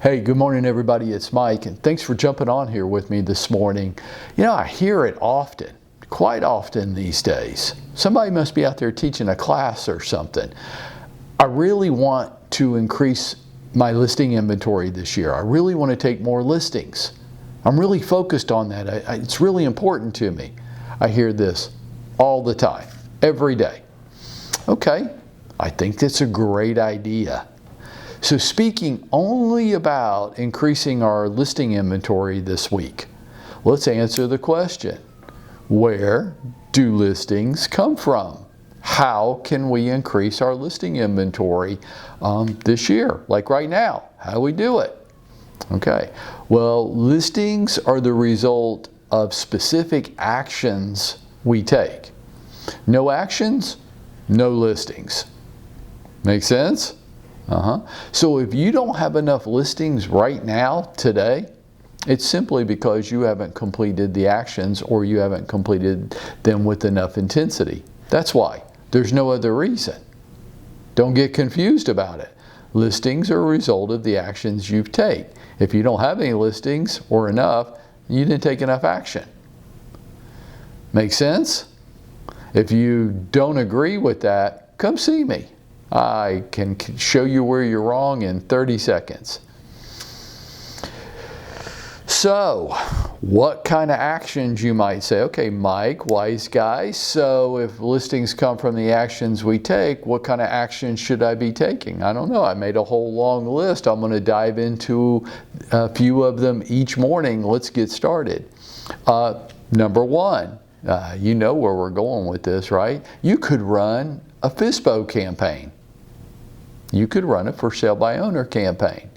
Hey, good morning everybody, it's Mike, and thanks for jumping on here with me this morning. You know, I hear it often, quite often these days. Somebody must be out there teaching a class or something. I really want to increase my listing inventory this year. I really want to take more listings. I'm really focused on that. It's really important to me. I hear this all the time, every day. Okay, I think that's a great idea. So speaking only about increasing our listing inventory this week, let's answer the question. Where do listings come from? How can we increase our listing inventory this year? Like right now, how do we do it? Okay, well, listings are the result of specific actions we take. No actions, no listings. Make sense? So if you don't have enough listings right now, today, it's simply because you haven't completed the actions or you haven't completed them with enough intensity. That's why. There's no other reason. Don't get confused about it. Listings are a result of the actions you take. If you don't have any listings or enough, you didn't take enough action. Make sense? If you don't agree with that, come see me. I can show you where you're wrong in 30 seconds. So, what kind of actions you might say? Okay, Mike, wise guy, so if listings come from the actions we take, what kind of actions should I be taking? I don't know. I made a whole long list. I'm going to dive into a few of them each morning. Let's get started. Number one, you know where we're going with this, right? You could run a FSBO campaign. You could run a for sale by owner campaign.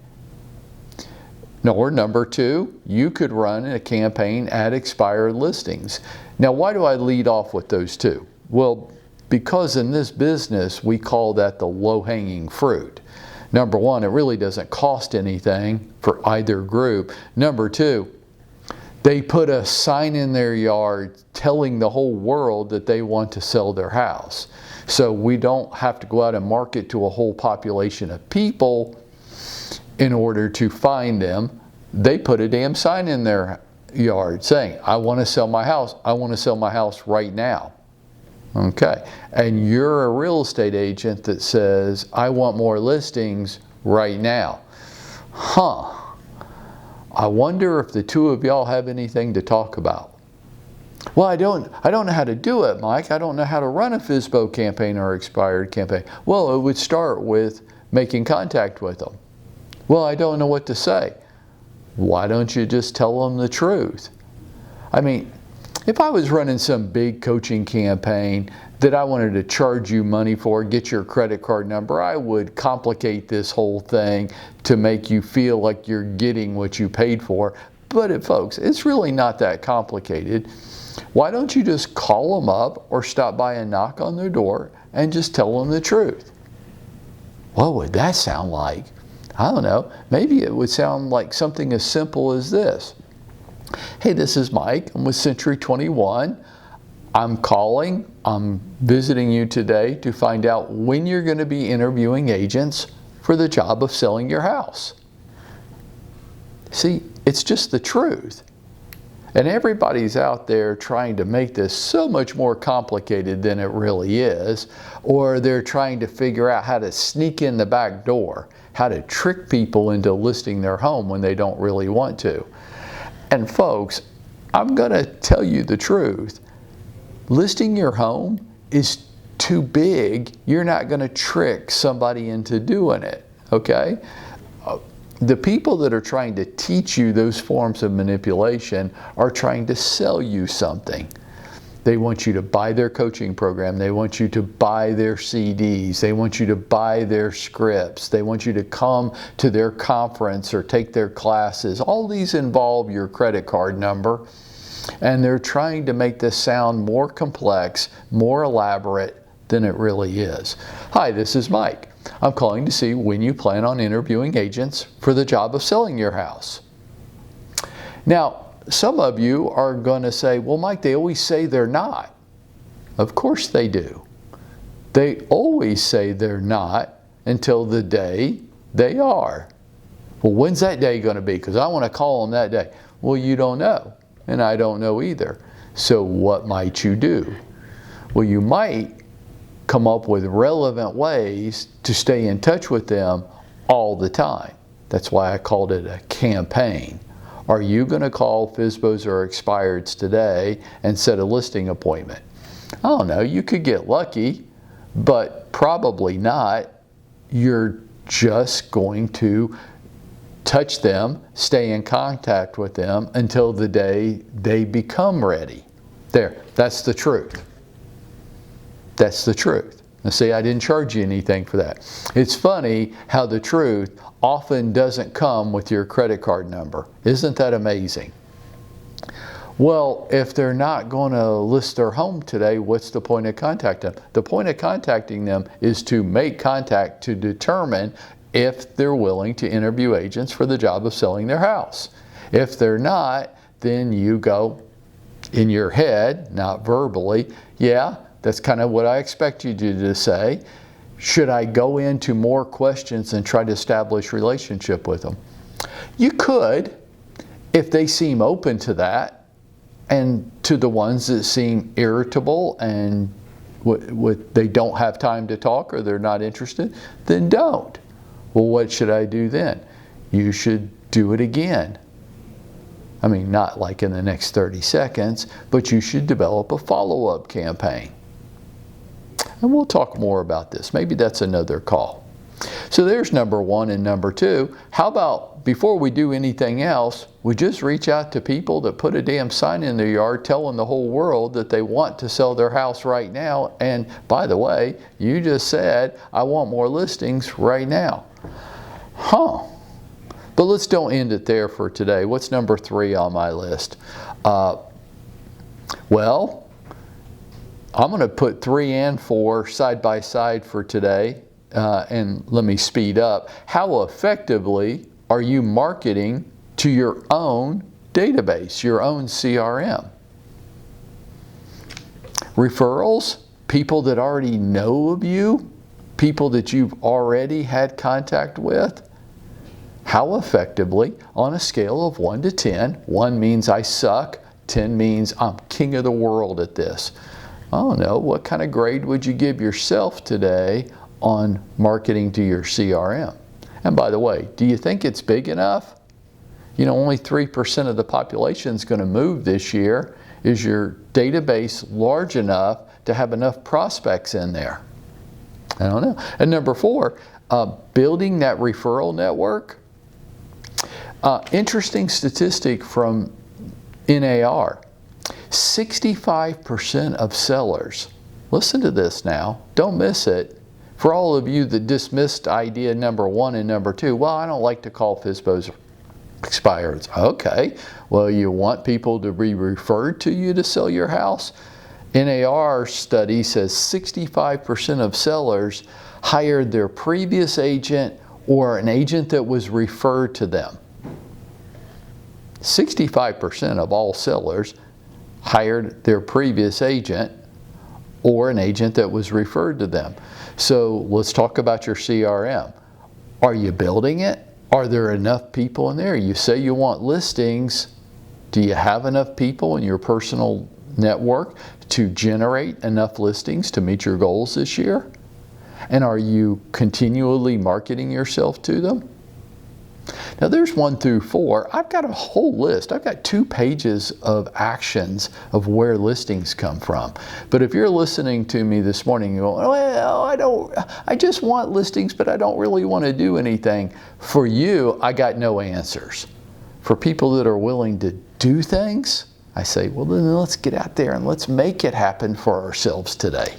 Or number two, you could run a campaign at expired listings. Now, why do I lead off with those two? Well, because in this business, we call that the low-hanging fruit. Number one, it really doesn't cost anything for either group. Number two, they put a sign in their yard telling the whole world that they want to sell their house. So we don't have to go out and market to a whole population of people in order to find them. They put a damn sign in their yard saying, I want to sell my house. I want to sell my house right now. Okay. And you're a real estate agent that says, I want more listings right now. I wonder if the two of y'all have anything to talk about. Well, I don't know how to do it, Mike. I don't know how to run a FSBO campaign or expired campaign. Well, it would start with making contact with them. Well, I don't know what to say. Why don't you just tell them the truth? I mean, if I was running some big coaching campaign that I wanted to charge you money for, get your credit card number, I would complicate this whole thing to make you feel like you're getting what you paid for. But folks, it's really not that complicated. Why don't you just call them up or stop by and knock on their door and just tell them the truth? What would that sound like? I don't know. Maybe it would sound like something as simple as this. Hey, this is Mike. I'm with Century 21. I'm visiting you today to find out when you're going to be interviewing agents for the job of selling your house. See, it's just the truth. And everybody's out there trying to make this so much more complicated than it really is, or they're trying to figure out how to sneak in the back door, how to trick people into listing their home when they don't really want to. And folks, I'm going to tell you the truth. Listing your home is too big. You're not going to trick somebody into doing it, okay? The people that are trying to teach you those forms of manipulation are trying to sell you something. They want you to buy their coaching program. They want you to buy their CDs. They want you to buy their scripts. They want you to come to their conference or take their classes. All these involve your credit card number. And they're trying to make this sound more complex, more elaborate than it really is. Hi, this is Mike. I'm calling to see when you plan on interviewing agents for the job of selling your house. Now, some of you are going to say, well, Mike, they always say they're not. Of course they do. They always say they're not until the day they are. Well, when's that day going to be? Because I want to call them that day. Well, you don't know, and I don't know either. So what might you do? Well, you might come up with relevant ways to stay in touch with them all the time. That's why I called it a campaign. Are you going to call FSBOs or expireds today and set a listing appointment? I don't know, you could get lucky, but probably not. You're just going to touch them, stay in contact with them until the day they become ready. There, that's the truth. That's the truth. Now see, I didn't charge you anything for that. It's funny how the truth often doesn't come with your credit card number. Isn't that amazing? Well, if they're not going to list their home today, what's the point of contacting them? The point of contacting them is to make contact to determine if they're willing to interview agents for the job of selling their house. If they're not, then you go in your head, not verbally, yeah, that's kind of what I expect you to say. Should I go into more questions and try to establish relationship with them? You could, if they seem open to that, and to the ones that seem irritable and they don't have time to talk or they're not interested, then don't. Well, what should I do then? You should do it again. I mean, not like in the next 30 seconds, but you should develop a follow-up campaign. And we'll talk more about this. Maybe that's another call. So there's number one and number two. How about before we do anything else, we just reach out to people that put a damn sign in their yard telling the whole world that they want to sell their house right now. And by the way, you just said, I want more listings right now. Huh. But let's don't end it there for today. What's number three on my list? Well, I'm going to put 3 and 4 side by side for today. And let me speed up. How effectively are you marketing to your own database, your own CRM? Referrals, people that already know of you, people that you've already had contact with. How effectively, on a scale of 1 to 10, 1 means I suck, 10 means I'm king of the world at this. I don't know, what kind of grade would you give yourself today on marketing to your CRM? And by the way, do you think it's big enough? You know, only 3% of the population is going to move this year. Is your database large enough to have enough prospects in there? I don't know. And number 4, building that referral network. Interesting statistic from NAR. 65% of sellers, listen to this now, don't miss it. For all of you that dismissed idea number 1 and number 2, well, I don't like to call FSBOs expireds. Okay, well, you want people to be referred to you to sell your house? NAR study says 65% of sellers hired their previous agent or an agent that was referred to them. 65% of all sellers hired their previous agent or an agent that was referred to them. So let's talk about your CRM. Are you building it? Are there enough people in there? You say you want listings. Do you have enough people in your personal network to generate enough listings to meet your goals this year? And are you continually marketing yourself to them? Now there's 1 through 4. I've got a whole list. I've got 2 pages of actions of where listings come from. But if you're listening to me this morning, you're going, well, I just want listings, but I don't really want to do anything. For you, I got no answers. For people that are willing to do things, I say, well, then let's get out there and let's make it happen for ourselves today.